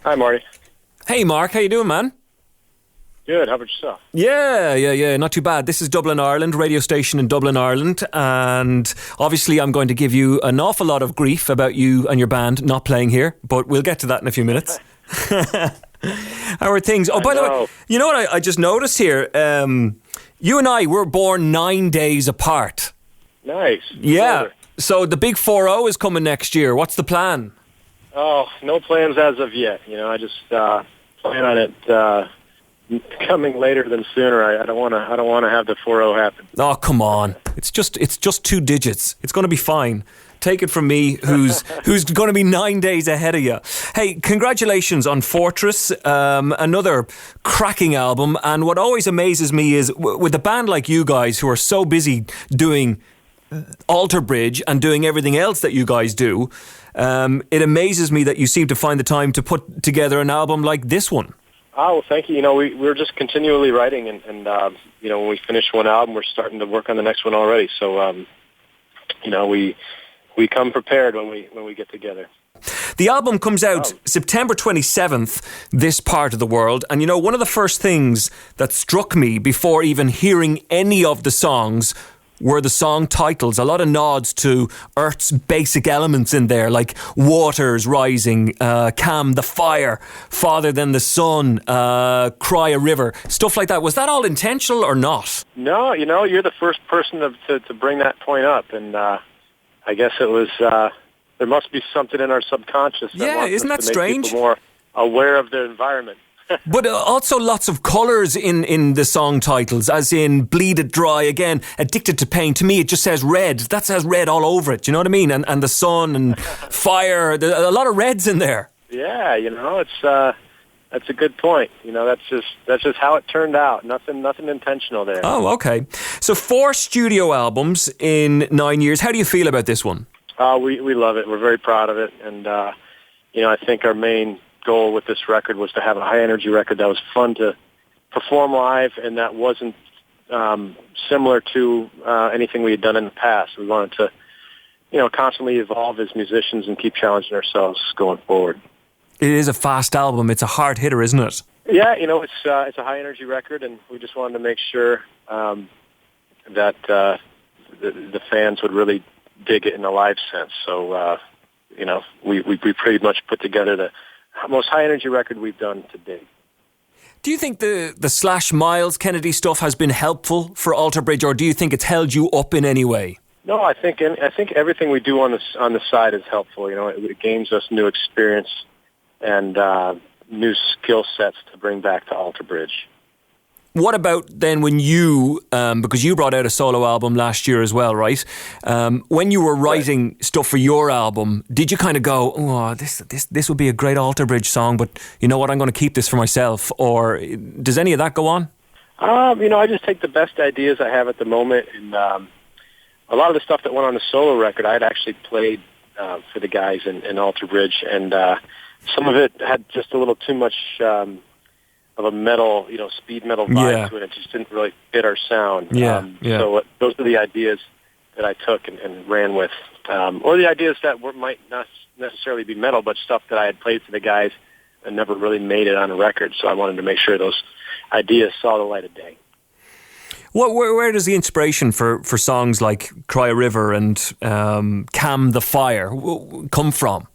Hi, Marty. Hey, Mark, how you doing, man? Good. How about yourself? Yeah, not too bad. This is Dublin, Ireland, radio station in Dublin, Ireland, and obviously I'm going to give you an awful lot of grief about you and your band not playing here, but we'll get to that in a few minutes. How are things? Oh, by the way, you know what I just noticed here? You and I were born 9 days apart. Nice. Yeah. So the big 4-0 is coming next year. What's the plan? Oh, no plans as of yet. I just plan on it coming later than sooner. I don't want to have the 4-0 happen. Oh, come on! It's just 2 digits. It's going to be fine. Take it from me, who's going to be 9 days ahead of you. Hey, congratulations on Fortress, another cracking album. And what always amazes me is with a band like you guys who are so busy doing Alterbridge and doing everything else that you guys do, it amazes me that you seem to find the time to put together an album like this one. Oh, well, thank you. We're just continually writing, and when we finish one album, we're starting to work on the next one already. So, we come prepared when we get together. The album comes out September 27th, this part of the world. And, one of the first things that struck me before even hearing any of the songs were the song titles. A lot of nods to Earth's basic elements in there, like Waters Rising, Calm the Fire, Farther Than the Sun, Cry a River, stuff like that. Was that all intentional or not? No, you're the first person to bring that point up, and I guess it was, there must be something in our subconscious that wants isn't that to make strange? people more aware of their environment. But also lots of colours in the song titles, as in Bleed It Dry, again, Addicted to Pain. To me, it just says red. That says red all over it, you know what I mean? And the sun and fire, a lot of reds in there. Yeah, that's a good point. That's just how it turned out. Nothing intentional there. Oh, okay. So 4 studio albums in 9 years. How do you feel about this one? We love it. We're very proud of it. And, I think our main goal with this record was to have a high-energy record that was fun to perform live and that wasn't similar to anything we had done in the past. We wanted to, constantly evolve as musicians and keep challenging ourselves going forward. It is a fast album. It's a hard hitter, isn't it? Yeah, it's a high-energy record, and we just wanted to make sure that the fans would really dig it in a live sense. So, we pretty much put together the most high-energy record we've done to date. Do you think the Slash Miles Kennedy stuff has been helpful for Alterbridge, or do you think it's held you up in any way? No, I think everything we do on the side is helpful. It gains us new experience and new skill sets to bring back to Alterbridge. What about then when you, because you brought out a solo album last year as well, right? When you were writing stuff for your album, did you kind of go, oh, this would be a great Alterbridge song, but you know what, I'm going to keep this for myself? Or does any of that go on? I just take the best ideas I have at the moment, and a lot of the stuff that went on the solo record, I had actually played for the guys in Alterbridge, and some of it had just a little too much of a metal, speed metal vibe to it. It just didn't really fit our sound. So those are the ideas that I took and ran with, or the ideas that might not necessarily be metal, but stuff that I had played for the guys and never really made it on a record. So I wanted to make sure those ideas saw the light of day. Where does the inspiration for songs like Cry a River and Calm the Fire come from?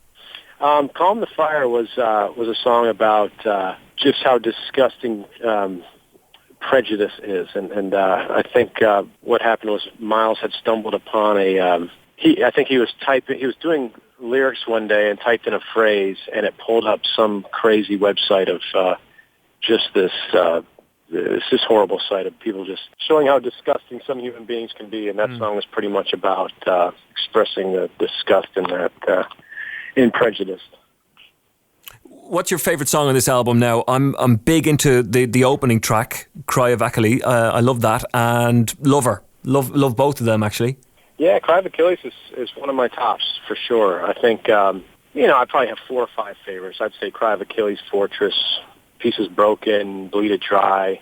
Calm the Fire was a song about just how disgusting prejudice is, and I think what happened was Miles had stumbled upon I think he was doing lyrics one day and typed in a phrase, and it pulled up some crazy website of just this horrible site of people just showing how disgusting some human beings can be, and that song was pretty much about expressing the disgust in that in prejudice. What's your favourite song on this album now? I'm big into the opening track, Cry of Achilles. I love that, and Lover. Love both of them, actually. Yeah, Cry of Achilles is one of my tops, for sure. I think, I probably have 4 or 5 favorites. I'd say Cry of Achilles, Fortress, Pieces Broken, Bleed It Dry,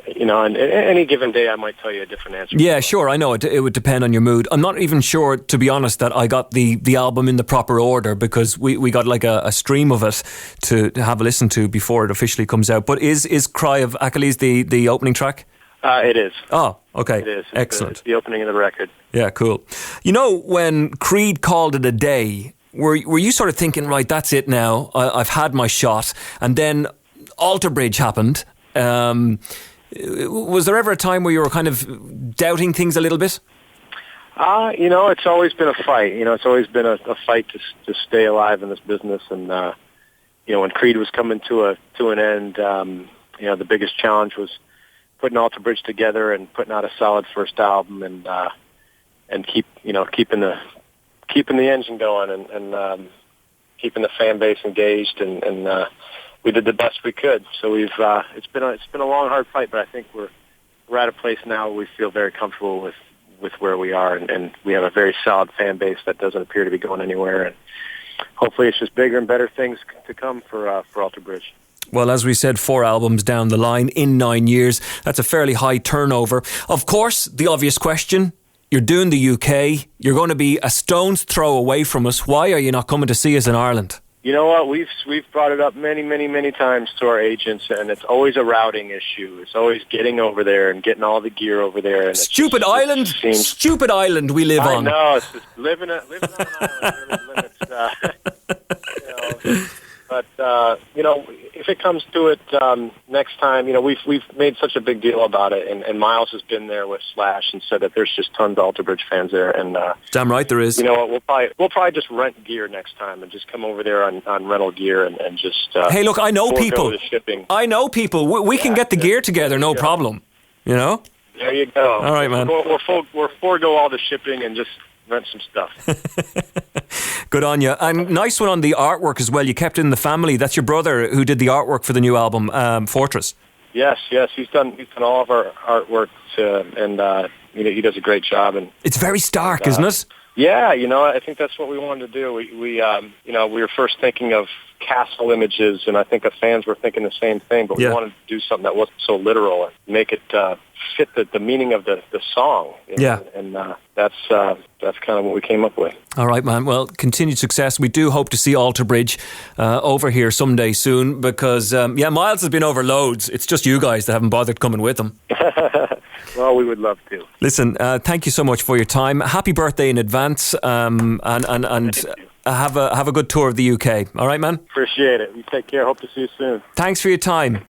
and any given day I might tell you a different answer. Yeah, sure. I know it would depend on your mood. I'm not even sure, to be honest, that I got the album in the proper order, because we got like a stream of it to have a listen to before it officially comes out. But is Cry of Achilles the opening track? It is. Oh, okay. It is. Excellent. It's the opening of the record. Yeah, cool. You know, when Creed called it a day, were you sort of thinking, right, that's it now, I've had my shot, and then Alterbridge happened. Was there ever a time where you were kind of doubting things a little bit? It's always been a fight. It's always been a fight to stay alive in this business. And, when Creed was coming to an end, the biggest challenge was putting Alterbridge together and putting out a solid first album and keeping the engine going and keeping the fan base engaged and we did the best we could. So it's been a long, hard fight, but I think we're at a place now where we feel very comfortable with where we are, and we have a very solid fan base that doesn't appear to be going anywhere. And hopefully, it's just bigger and better things to come for Alterbridge. Well, as we said, 4 albums down the line in 9 years. That's a fairly high turnover. Of course, the obvious question. You're doing the UK. You're going to be a stone's throw away from us. Why are you not coming to see us in Ireland? You know what? We've brought it up many, many, many times to our agents, and it's always a routing issue. It's always getting over there and getting all the gear over there. And stupid island we live on. I know, it's just living on an island. Limits. But if it comes to it next time, we've made such a big deal about it, and Miles has been there with Slash and said that there's just tons of Alterbridge fans there, and damn right there is. You know what? We'll probably just rent gear next time and just come over there on rental gear and just. Hey, look, I know people. I know people. We can get the gear together, no problem. You know. There you go. All right, man. We'll forego all the shipping and just rent some stuff. Good on you. And nice one on the artwork as well. You kept it in the family. That's your brother who did the artwork for the new album, Fortress. Yes. He's done all of our artwork, and he does a great job. And it's very stark, isn't it? Yeah, I think that's what we wanted to do. We were first thinking of castle images, and I think the fans were thinking the same thing. But we wanted to do something that wasn't so literal and make it fit the meaning of the song. Yeah, and that's kind of what we came up with. All right, man. Well, continued success. We do hope to see Alterbridge over here someday soon, because Miles has been over loads. It's just you guys that haven't bothered coming with him. Well, we would love to. Listen, thank you so much for your time. Happy birthday in advance, and have a good tour of the UK. All right, man? Appreciate it. You take care. Hope to see you soon. Thanks for your time.